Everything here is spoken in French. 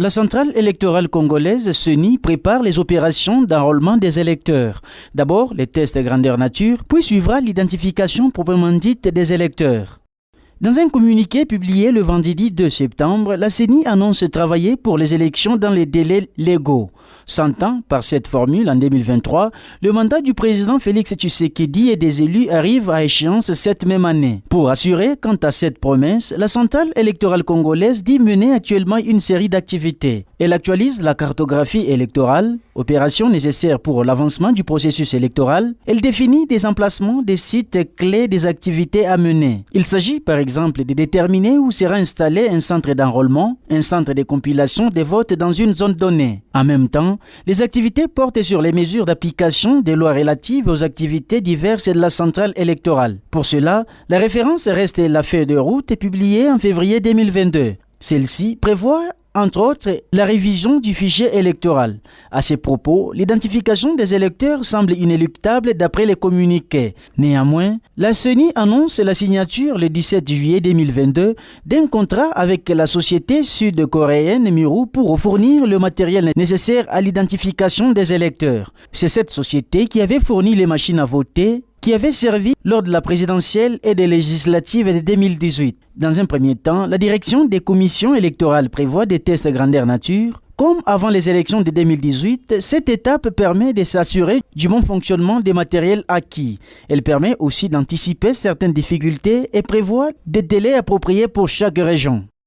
La centrale électorale congolaise, CENI, prépare les opérations d'enrôlement des électeurs. D'abord, les tests grandeur nature, puis suivra l'identification proprement dite des électeurs. Dans un communiqué publié le vendredi 2 septembre, la CENI annonce travailler pour les élections dans les délais légaux. S'entend par cette formule en 2023, le mandat du président Félix Tshisekedi et des élus arrive à échéance cette même année. Pour assurer quant à cette promesse, la centrale électorale congolaise dit mener actuellement une série d'activités. Elle actualise la cartographie électorale, opération nécessaire pour l'avancement du processus électoral. Elle définit des emplacements des sites clés des activités à mener. Il s'agit par exemple de déterminer où sera installé un centre d'enrôlement, un centre de compilation des votes dans une zone donnée. En même temps, les activités portent sur les mesures d'application des lois relatives aux activités diverses de la centrale électorale. Pour cela, la référence reste la feuille de route publiée en février 2022. Celle-ci prévoit entre autres, la révision du fichier électoral. À ces propos, l'identification des électeurs semble inéluctable d'après les communiqués. Néanmoins, la CENI annonce la signature le 17 juillet 2022 d'un contrat avec la société sud-coréenne Muru pour fournir le matériel nécessaire à l'identification des électeurs. C'est cette société qui avait fourni les machines à voter qui avait servi lors de la présidentielle et des législatives de 2018. Dans un premier temps, la direction des commissions électorales prévoit des tests grandeur nature. Comme avant les élections de 2018, cette étape permet de s'assurer du bon fonctionnement des matériels acquis. Elle permet aussi d'anticiper certaines difficultés et prévoit des délais appropriés pour chaque région.